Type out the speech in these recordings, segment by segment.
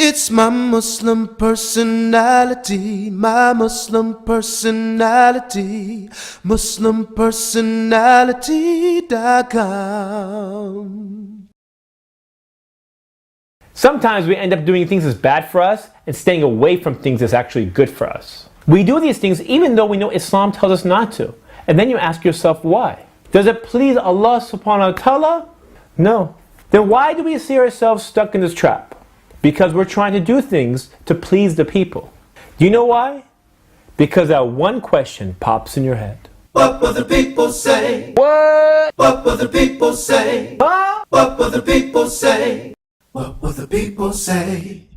It's my Muslim personality, my Muslim personality, MuslimPersonality.com. Sometimes we end up doing things that's bad for us and staying away from things that's actually good for us. We do these things even though we know Islam tells us not to. And then you ask yourself why. Does it please Allah subhanahu wa ta'ala? No. Then why do we see ourselves stuck in this trap? Because we're trying to do things to please the people. Do you know why? Because that one question pops in your head. What will the people say? What? What will the people say? Huh? What will the people say? What will the people say?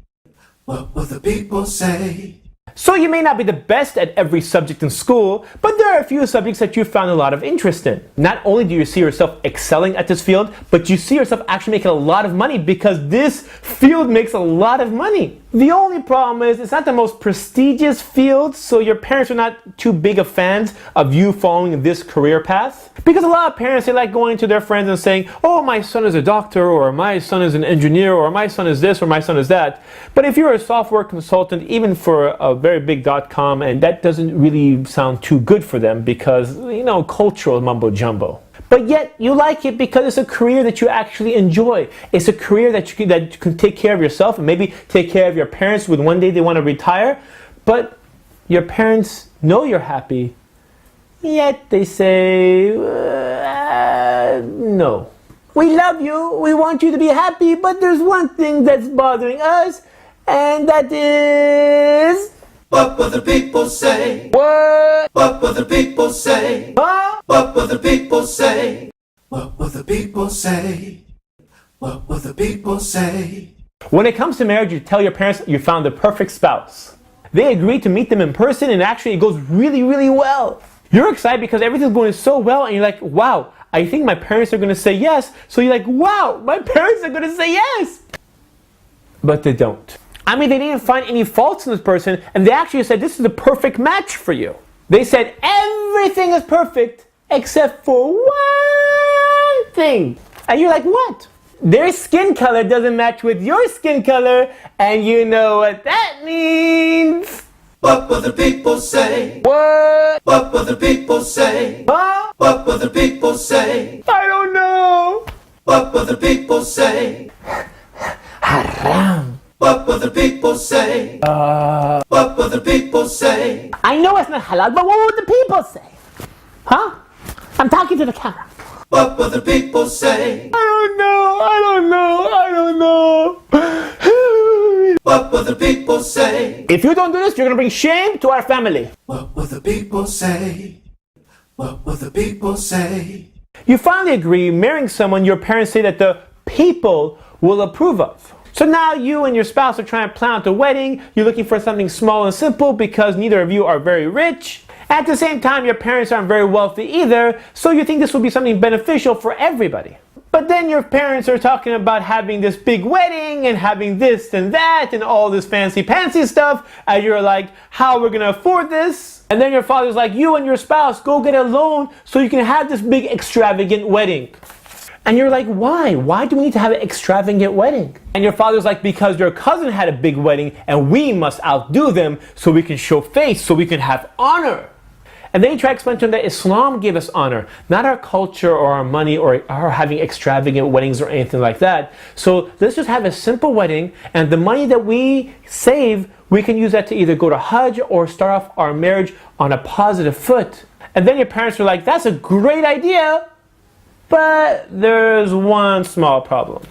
What will the people say? So you may not be the best at every subject in school, but there are a few subjects that you found a lot of interest in. Not only do you see yourself excelling at this field, but you see yourself actually making a lot of money because this field makes a lot of money. The only problem is it's not the most prestigious field, so your parents are not too big of fans of you following this career path. Because a lot of parents, they like going to their friends and saying, oh, my son is a doctor, or my son is an engineer, or my son is this, or my son is that. But if you're a software consultant, even for a very big .com, and that doesn't really sound too good for them because, you know, cultural mumbo jumbo. But yet you like it because it's a career that you actually enjoy. It's a career that you can take care of yourself and maybe take care of your parents when one day they want to retire. But your parents know you're happy, yet they say, no. We love you, we want you to be happy, but there's one thing that's bothering us, and that is... What will the people say? What? What will the people say? Huh? What will the people say? What will the people say? What will the people say? When it comes to marriage, you tell your parents you found the perfect spouse. They agree to meet them in person, and actually it goes really, really well. You're excited because everything's going so well, and you're like, wow, I think my parents are going to say yes. So you're like, wow, my parents are going to say yes. But they don't. I mean, they didn't find any faults in this person, and they actually said this is the perfect match for you. They said everything is perfect except for one thing. And you're like, what? Their skin color doesn't match with your skin color, and you know what that means. What will the people say? What? What will the people say? Huh? What will the people say? I don't know. What will the people say? Haram. What will the people say? What will the people say? I know it's not halal, but what would the people say? Huh? I'm talking to the camera. What will the people say? I don't know. I don't know. I don't know. What will the people say? If you don't do this, you're going to bring shame to our family. What will the people say? What will the people say? You finally agree marrying someone your parents say that the people will approve of. So now you and your spouse are trying to plan out the wedding. You're looking for something small and simple because neither of you are very rich. At the same time, your parents aren't very wealthy either, so you think this will be something beneficial for everybody. But then your parents are talking about having this big wedding and having this and that and all this fancy stuff, and you're like, how are we gonna afford this? And then your father's like, you and your spouse go get a loan so you can have this big extravagant wedding. And you're like, why? Why do we need to have an extravagant wedding? And your father's like, because your cousin had a big wedding and we must outdo them so we can show face, so we can have honor. And then you try to explain to them that Islam gave us honor, not our culture or our money or having extravagant weddings or anything like that. So let's just have a simple wedding, and the money that we save, we can use that to either go to Hajj or start off our marriage on a positive foot. And then your parents are like, that's a great idea. But there's one small problem.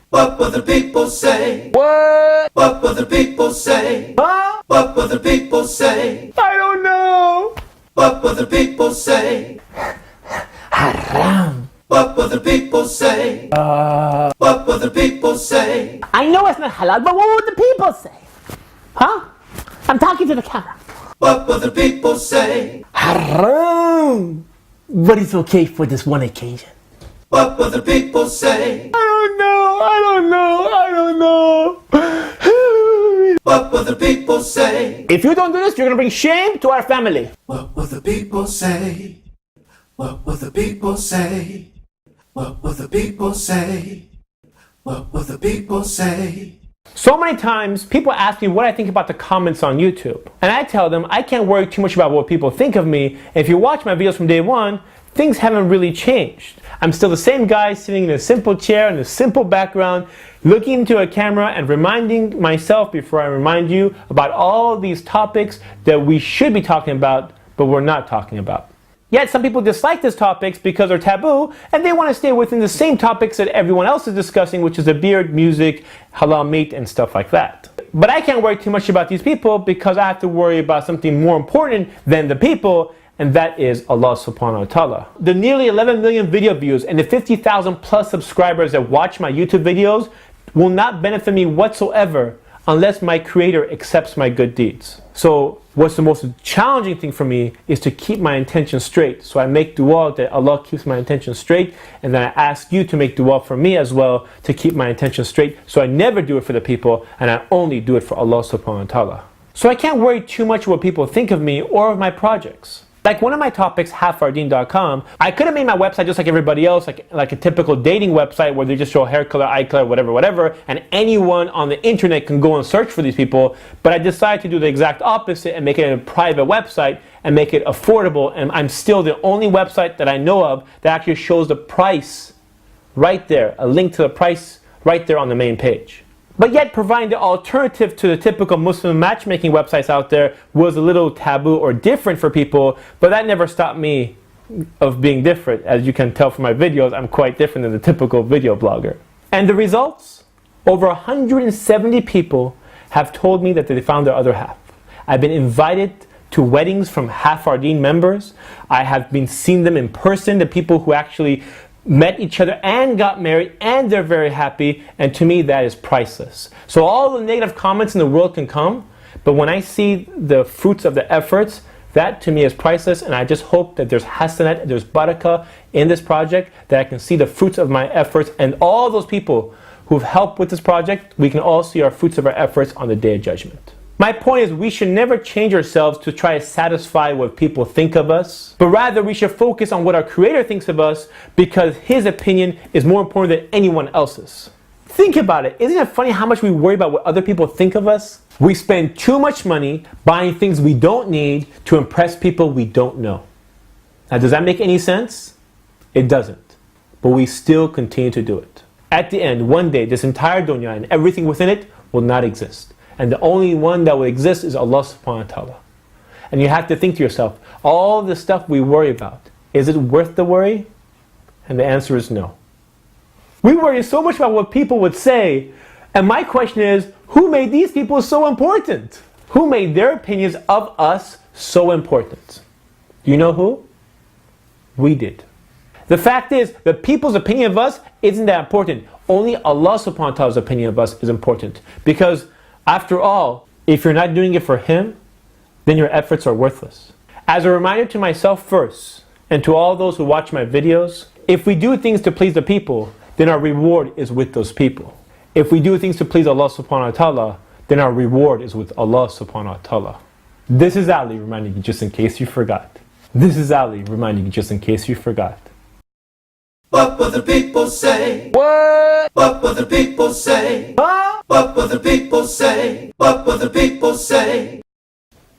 What will the people say? What? What will the people say? Huh? What will the people say? I don't know. What will the people say? Haram. What will the people say? What will the people say? I know it's not halal, but what would the people say? Huh? I'm talking to the camera. What will the people say? Haram. But it's okay for this one occasion. What will the people say? I don't know. I don't know. I don't know. What will the people say? If you don't do this, you're going to bring shame to our family. What will the people say? What will the people say? What will the people say? What will the people say? So many times people ask me what I think about the comments on YouTube. And I tell them I can't worry too much about what people think of me. And if you watch my videos from day one, things haven't really changed. I'm still the same guy sitting in a simple chair in a simple background, looking into a camera and reminding myself before I remind you about all these topics that we should be talking about, but we're not talking about. Yet some people dislike these topics because they're taboo, and they want to stay within the same topics that everyone else is discussing, which is the beard, music, halal meat, and stuff like that. But I can't worry too much about these people because I have to worry about something more important than the people, and that is Allah subhanahu wa ta'ala. The nearly 11 million video views and the 50,000 plus subscribers that watch my YouTube videos will not benefit me whatsoever unless my Creator accepts my good deeds. So what's the most challenging thing for me is to keep my intention straight. So I make dua that Allah keeps my intention straight, and then I ask you to make dua for me as well to keep my intention straight, so I never do it for the people and I only do it for Allah subhanahu wa ta'ala. So I can't worry too much what people think of me or of my projects. Like one of my topics, halfardeen.com, I could have made my website just like everybody else, like a typical dating website where they just show hair color, eye color, whatever, and anyone on the internet can go and search for these people. But I decided to do the exact opposite and make it a private website and make it affordable. And I'm still the only website that I know of that actually shows the price right there, a link to the price right there on the main page. But yet providing the alternative to the typical Muslim matchmaking websites out there was a little taboo or different for people, but that never stopped me of being different. As you can tell from my videos, I'm quite different than the typical video blogger. And the results? Over 170 people have told me that they found their other half. I've been invited to weddings from Half Our Deen members. I have been seeing them in person, the people who actually met each other and got married, and they're very happy, and to me that is priceless. So all the negative comments in the world can come, but when I see the fruits of the efforts, that to me is priceless, and I just hope that there's hasanat, there's barakah in this project, that I can see the fruits of my efforts, and all those people who've helped with this project, we can all see our fruits of our efforts on the Day of Judgment. My point is, we should never change ourselves to try to satisfy what people think of us, but rather we should focus on what our Creator thinks of us, because His opinion is more important than anyone else's. Think about it. Isn't it funny how much we worry about what other people think of us? We spend too much money buying things we don't need to impress people we don't know. Now, does that make any sense? It doesn't. But we still continue to do it. At the end, one day, this entire dunya and everything within it will not exist. And the only one that will exist is Allah subhanahu wa ta'ala. And you have to think to yourself, all the stuff we worry about, is it worth the worry? And the answer is no. We worry so much about what people would say. And my question is, who made these people so important? Who made their opinions of us so important? Do you know who? We did. The fact is, the people's opinion of us isn't that important. Only Allah subhanahu wa ta'ala's opinion of us is important. Because after all, if you're not doing it for Him, then your efforts are worthless. As a reminder to myself first, and to all those who watch my videos, if we do things to please the people, then our reward is with those people. If we do things to please Allah subhanahu wa ta'ala, then our reward is with Allah subhanahu wa ta'ala. This is Ali reminding you just in case you forgot. This is Ali reminding you just in case you forgot. What will the people say? What? What will the people say? Huh? What will the people say? What will the people say?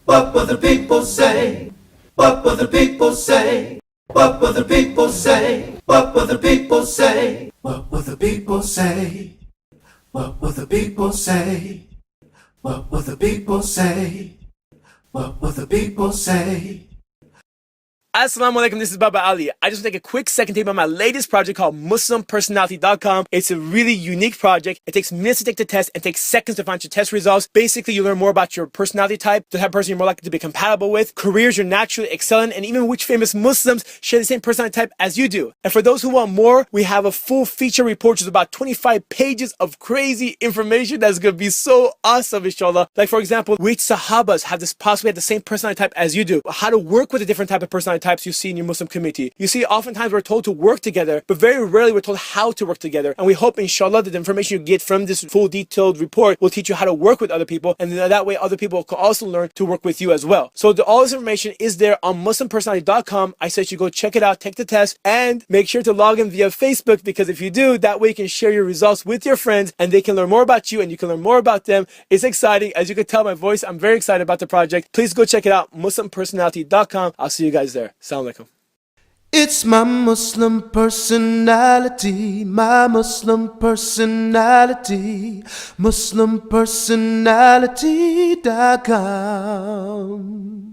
What will the people say? What will the people say? What will the people say? What will the people say? What will the people say? What will the people say? What will the people say? What will the people say? Assalamu alaikum, this is Baba Ali. I just want to take a quick second to tell you about my latest project called MuslimPersonality.com. It's a really unique project. It takes minutes to take the test and takes seconds to find your test results. Basically, you learn more about your personality type, the type of person you're more likely to be compatible with, careers you're naturally excelling, and even which famous Muslims share the same personality type as you do. And for those who want more, we have a full feature report, which is about 25 pages of crazy information that's going to be so awesome, inshallah. Like, for example, which Sahabas have possibly had the same personality type as you do, how to work with a different type of personality stereotypes you see in your Muslim community. You see, oftentimes we're told to work together, but very rarely we're told how to work together. And we hope, inshallah, that the information you get from this full detailed report will teach you how to work with other people, and then that way other people can also learn to work with you as well. So all this information is there on muslimpersonality.com. I suggest you go check it out, take the test, and make sure to log in via Facebook, because if you do, that way you can share your results with your friends and they can learn more about you and you can learn more about them. It's exciting. As you can tell my voice, I'm very excited about the project. Please go check it out, muslimpersonality.com. I'll see you guys there. Assalamu alaikum. It's my Muslim personality, my Muslim personality, muslimpersonality.com.